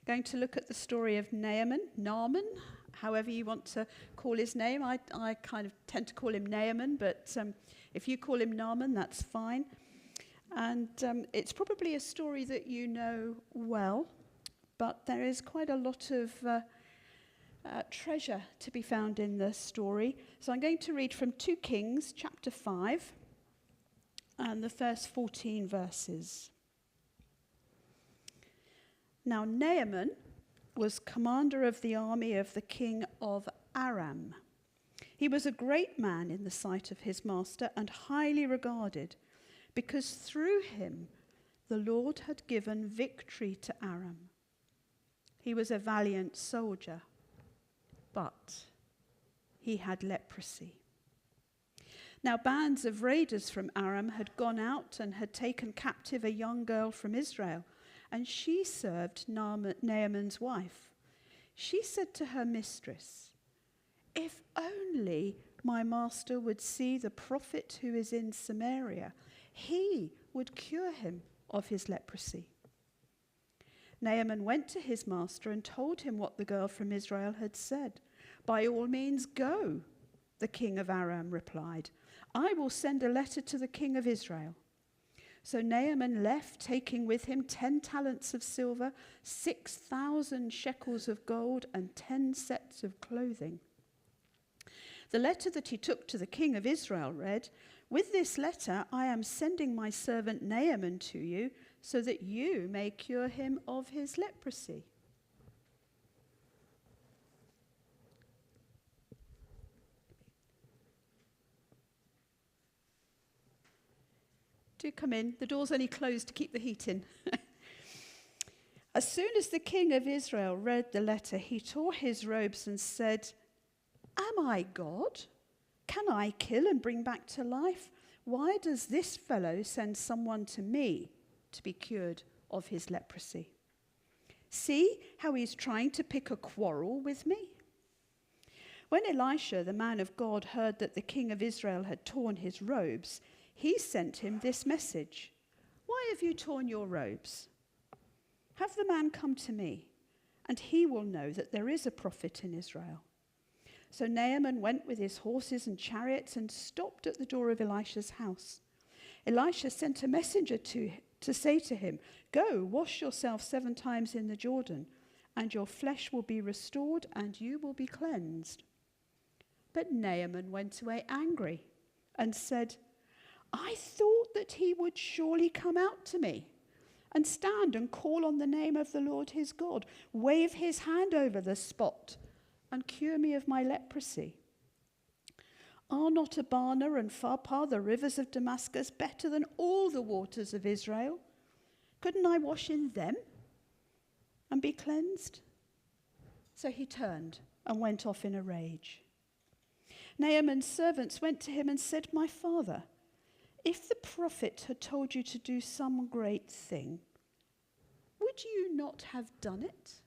Going to look at the story of Naaman, however you want to call his name. I kind of tend to call him Naaman, but if you call him Naaman, that's fine. And it's probably a story that you know well, but there is quite a lot of treasure to be found in the story. So I'm going to read from 2 Kings chapter 5 and the first 14 verses. Now Naaman was commander of the army of the king of Aram. He was a great man in the sight of his master and highly regarded, because through him the Lord had given victory to Aram. He was a valiant soldier, but he had leprosy. Now bands of raiders from Aram had gone out and had taken captive a young girl from Israel, and she served Naaman's wife. She said to her mistress, "If only my master would see the prophet who is in Samaria, he would cure him of his leprosy." Naaman went to his master and told him what the girl from Israel had said. "By all means go," the king of Aram replied. "I will send a letter to the king of Israel." So Naaman left, taking with him 10 talents of silver, 6,000 shekels of gold, and 10 sets of clothing. The letter that he took to the king of Israel read, "With this letter I am sending my servant Naaman to you, so that you may cure him of his leprosy." Do come in. The door's only closed to keep the heat in. As soon as the king of Israel read the letter, he tore his robes and said, "Am I God? Can I kill and bring back to life? Why does this fellow send someone to me to be cured of his leprosy? See how he's trying to pick a quarrel with me." When Elisha, the man of God, heard that the king of Israel had torn his robes, he sent him this message: "Why have you torn your robes? Have the man come to me, and he will know that there is a prophet in Israel." So Naaman went with his horses and chariots and stopped at the door of Elisha's house. Elisha sent a messenger to say to him, "Go, wash yourself 7 times in the Jordan, and your flesh will be restored, and you will be cleansed." But Naaman went away angry and said, "I thought that he would surely come out to me and stand and call on the name of the Lord his God, wave his hand over the spot, and cure me of my leprosy. Are not Abana and Pharpar, the rivers of Damascus, better than all the waters of Israel? Couldn't I wash in them and be cleansed?" So he turned and went off in a rage. Naaman's servants went to him and said, "My father, if the prophet had told you to do some great thing, would you not have done it?"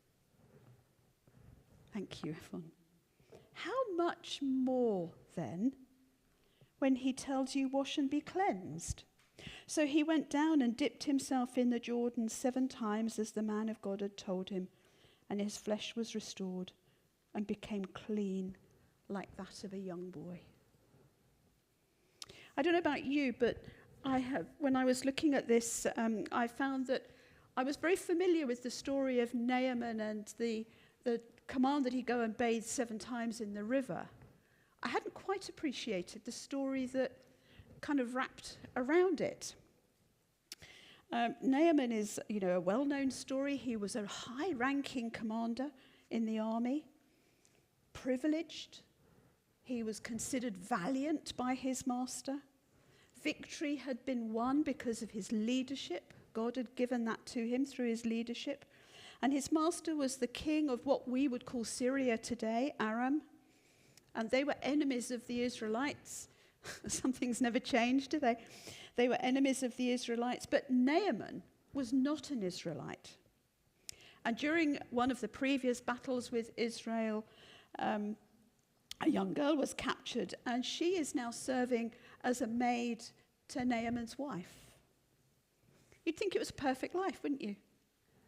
Thank you, Yvonne. "How much more, then, when he tells you, 'Wash and be cleansed'?" So he went down and dipped himself in the Jordan 7 times as the man of God had told him, and his flesh was restored and became clean like that of a young boy. I don't know about you, but when I was looking at this, I found that I was very familiar with the story of Naaman and the command that he go and bathe 7 times in the river. I hadn't quite appreciated the story that kind of wrapped around it. Naaman is, a well-known story. He was a high-ranking commander in the army, privileged. He was considered valiant by his master. Victory had been won because of his leadership. God had given that to him through his leadership. And his master was the king of what we would call Syria today, Aram. And they were enemies of the Israelites. Some things never change, do they? They were enemies of the Israelites. But Naaman was not an Israelite. And during one of the previous battles with Israel, a young girl was captured, and she is now serving as a maid to Naaman's wife. You'd think it was a perfect life, wouldn't you?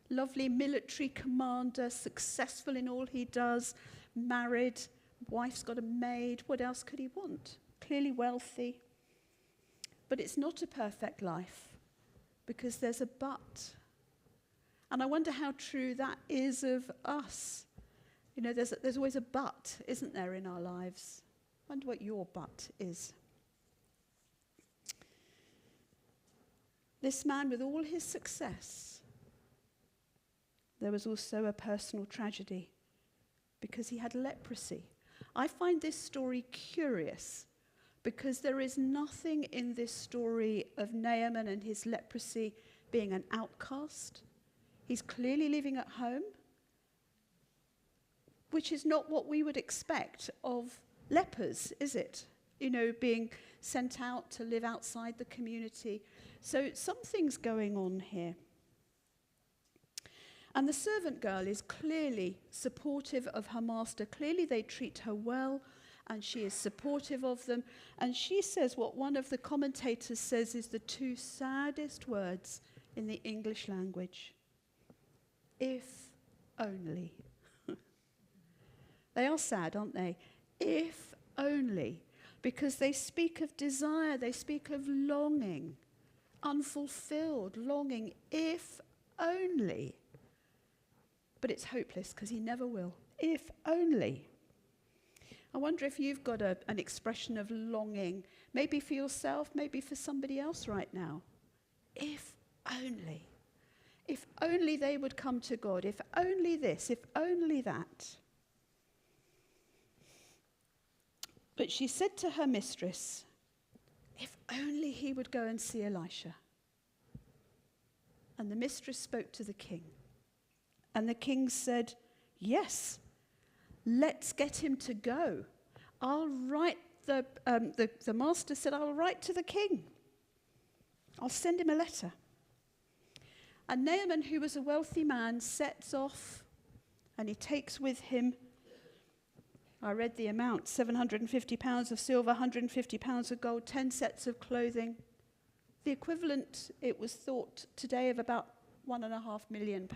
Lovely military commander, successful in all he does, married, wife's got a maid. What else could he want? Clearly wealthy. But it's not a perfect life because there's a but. And I wonder how true that is of us. You know, there's always a but, isn't there, in our lives? I wonder what your but is. This man, with all his success, there was also a personal tragedy because he had leprosy. I find this story curious because there is nothing in this story of Naaman and his leprosy being an outcast. He's clearly living at home, which is not what we would expect of lepers, is it? You know, being sent out to live outside the community. So something's going on here. And the servant girl is clearly supportive of her master. Clearly they treat her well, and she is supportive of them. And she says what one of the commentators says is the two saddest words in the English language. If only. They are sad, aren't they? If only. Because they speak of desire, they speak of longing, unfulfilled longing, if only. But it's hopeless because he never will. If only. I wonder if you've got an expression of longing, maybe for yourself, maybe for somebody else right now. If only. If only they would come to God. If only this, if only that. But she said to her mistress, if only he would go and see Elisha. And the mistress spoke to the king. And the king said, yes, let's get him to go. I'll write, the master said, I'll write to the king. I'll send him a letter. And Naaman, who was a wealthy man, sets off, and he takes with him, I read the amount, 750 pounds of silver, 150 pounds of gold, 10 sets of clothing. The equivalent, it was thought today, of about £1.5 million.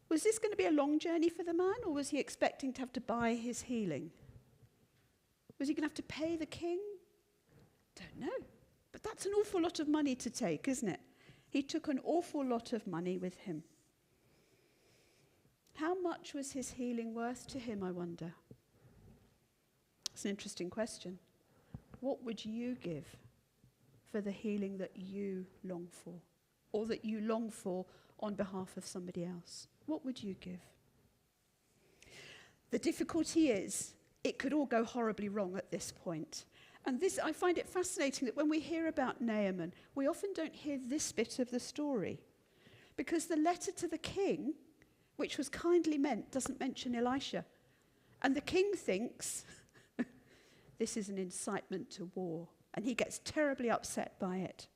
Was this going to be a long journey for the man, or was he expecting to have to buy his healing? Was he going to have to pay the king? Don't know. But that's an awful lot of money to take, isn't it? He took an awful lot of money with him. How much was his healing worth to him, I wonder? It's an interesting question. What would you give for the healing that you long for, or that you long for on behalf of somebody else? What would you give? The difficulty is, it could all go horribly wrong at this point. And this, I find it fascinating that when we hear about Naaman, we often don't hear this bit of the story. Because the letter to the king, which was kindly meant, doesn't mention Elisha. And the king thinks this is an incitement to war. And he gets terribly upset by it.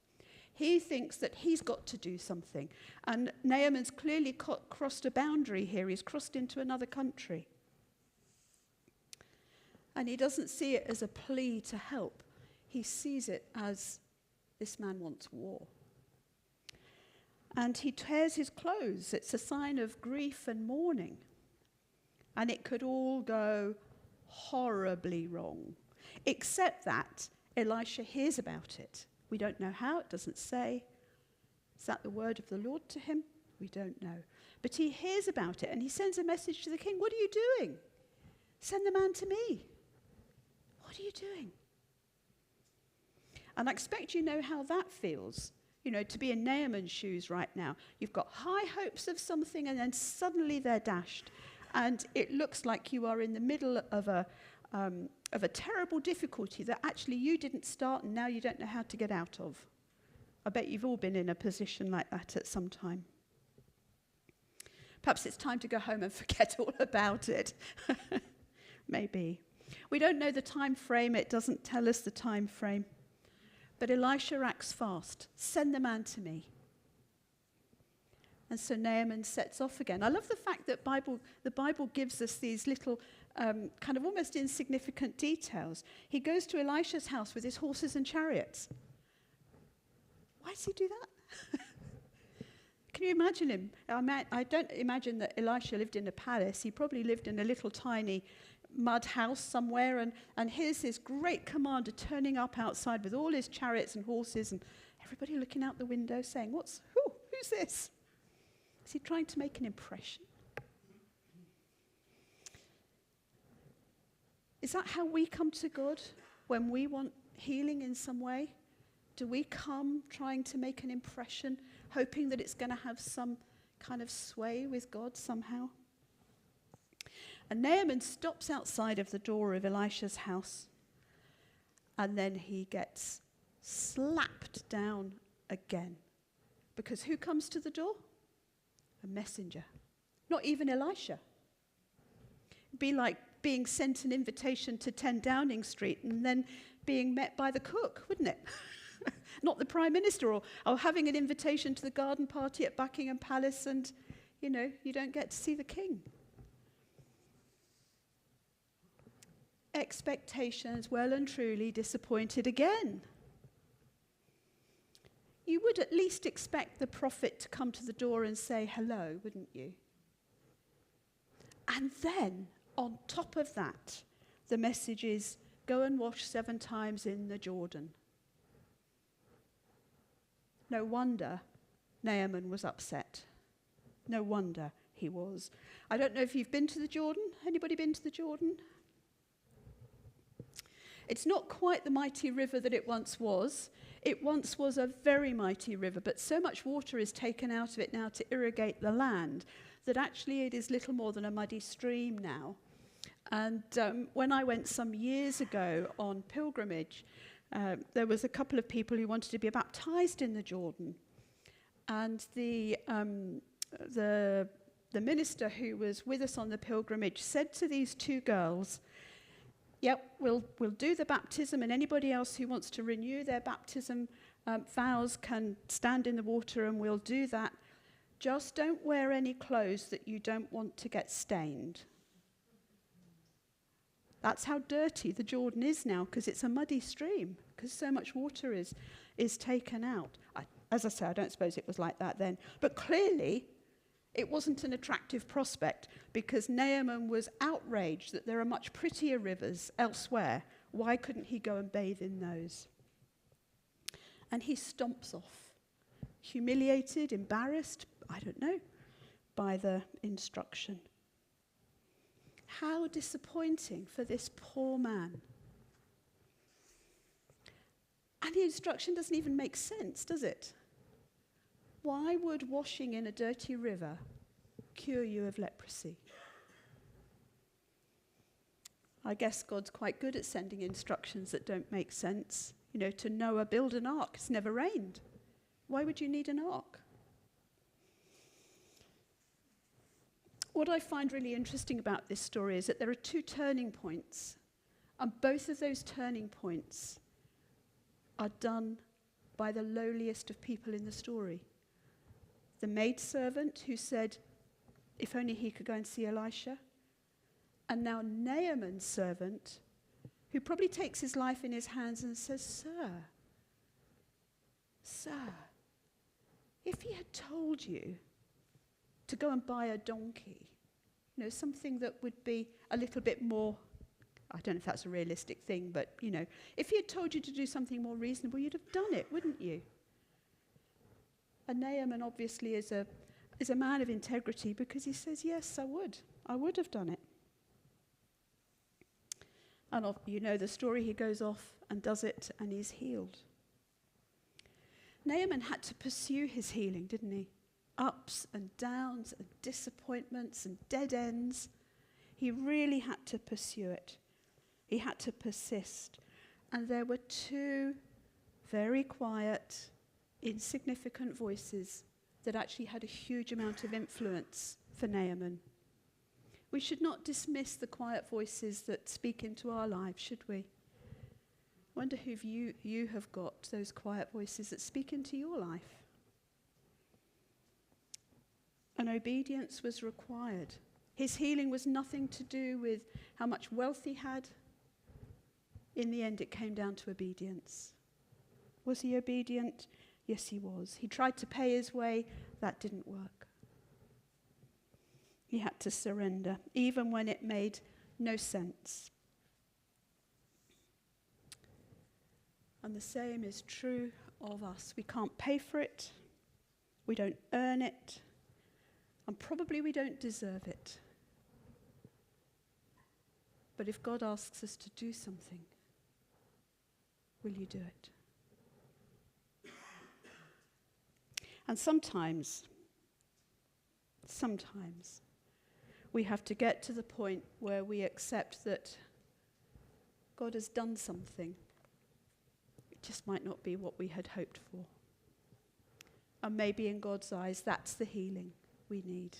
He thinks that he's got to do something. And Naaman's clearly crossed a boundary here. He's crossed into another country. And he doesn't see it as a plea to help. He sees it as this man wants war. And he tears his clothes. It's a sign of grief and mourning. And it could all go horribly wrong. Except that Elisha hears about it. We don't know how, it doesn't say. Is that the word of the Lord to him? We don't know. But he hears about it and he sends a message to the king. What are you doing? Send the man to me. What are you doing? And I expect you know how that feels. You know, to be in Naaman's shoes right now. You've got high hopes of something and then suddenly they're dashed. And it looks like you are in the middle of a terrible difficulty that actually you didn't start and now you don't know how to get out of. I bet you've all been in a position like that at some time. Perhaps it's time to go home and forget all about it. Maybe. We don't know the time frame. It doesn't tell us the time frame. But Elisha acts fast. Send the man to me. And so Naaman sets off again. I love the fact that the Bible gives us these little kind of almost insignificant details. He goes to Elisha's house with his horses and chariots. Why does he do that? Can you imagine him? I don't imagine that Elisha lived in a palace. He probably lived in a little tiny mud house somewhere, and here's this great commander turning up outside with all his chariots and horses, and everybody looking out the window saying, who's this? Is he trying to make an impression? Is that how we come to God when we want healing in some way? Do we come trying to make an impression, hoping that it's going to have some kind of sway with God somehow? And Naaman stops outside of the door of Elisha's house, and then he gets slapped down again. Because who comes to the door? A messenger. Not even Elisha. It'd be like being sent an invitation to 10 Downing Street and then being met by the cook, wouldn't it? Not the Prime Minister, or having an invitation to the garden party at Buckingham Palace and, you don't get to see the king. Expectations well and truly disappointed again. You would at least expect the prophet to come to the door and say hello, wouldn't you? And then, on top of that, the message is, go and wash 7 times in the Jordan. No wonder Naaman was upset. No wonder he was. I don't know if you've been to the Jordan. Anybody been to the Jordan? It's not quite the mighty river that it once was. It once was a very mighty river, but so much water is taken out of it now to irrigate the land that actually it is little more than a muddy stream now. And when I went some years ago on pilgrimage, there was a couple of people who wanted to be baptized in the Jordan. And the minister who was with us on the pilgrimage said to these 2 girls, yep, we'll do the baptism, and anybody else who wants to renew their baptism vows can stand in the water, and we'll do that. Just don't wear any clothes that you don't want to get stained. That's how dirty the Jordan is now, because it's a muddy stream, because so much water is taken out. As I say, I don't suppose it was like that then. But clearly, it wasn't an attractive prospect, because Naaman was outraged that there are much prettier rivers elsewhere. Why couldn't he go and bathe in those? And he stomps off, humiliated, embarrassed, I don't know, by the instruction. How disappointing for this poor man. And the instruction doesn't even make sense, does it? Why would washing in a dirty river cure you of leprosy? I guess God's quite good at sending instructions that don't make sense. To Noah, build an ark. It's never rained. Why would you need an ark? What I find really interesting about this story is that there are 2 turning points, and both of those turning points are done by the lowliest of people in the story. The maidservant who said, if only he could go and see Elisha, and now Naaman's servant, who probably takes his life in his hands and says, Sir, if he had told you to go and buy a donkey, something that would be a little bit more, I don't know if that's a realistic thing, but, if he had told you to do something more reasonable, you'd have done it, wouldn't you? And Naaman obviously is a man of integrity, because he says, yes, I would have done it. And the story, he goes off and does it, and he's healed. Naaman had to pursue his healing, didn't he? Ups and downs and disappointments and dead ends. He really had to pursue it. He had to persist. And there were 2 very quiet, insignificant voices that actually had a huge amount of influence for Naaman. We should not dismiss the quiet voices that speak into our lives, should we? I wonder if you have got those quiet voices that speak into your life. And obedience was required. His healing was nothing to do with how much wealth he had. In the end, it came down to obedience. Was he obedient? Yes, he was. He tried to pay his way. That didn't work. He had to surrender, even when it made no sense. And the same is true of us. We can't pay for it. We don't earn it. And probably we don't deserve it. But if God asks us to do something, will you do it? And sometimes, we have to get to the point where we accept that God has done something. It just might not be what we had hoped for. And maybe in God's eyes, that's the healing we need.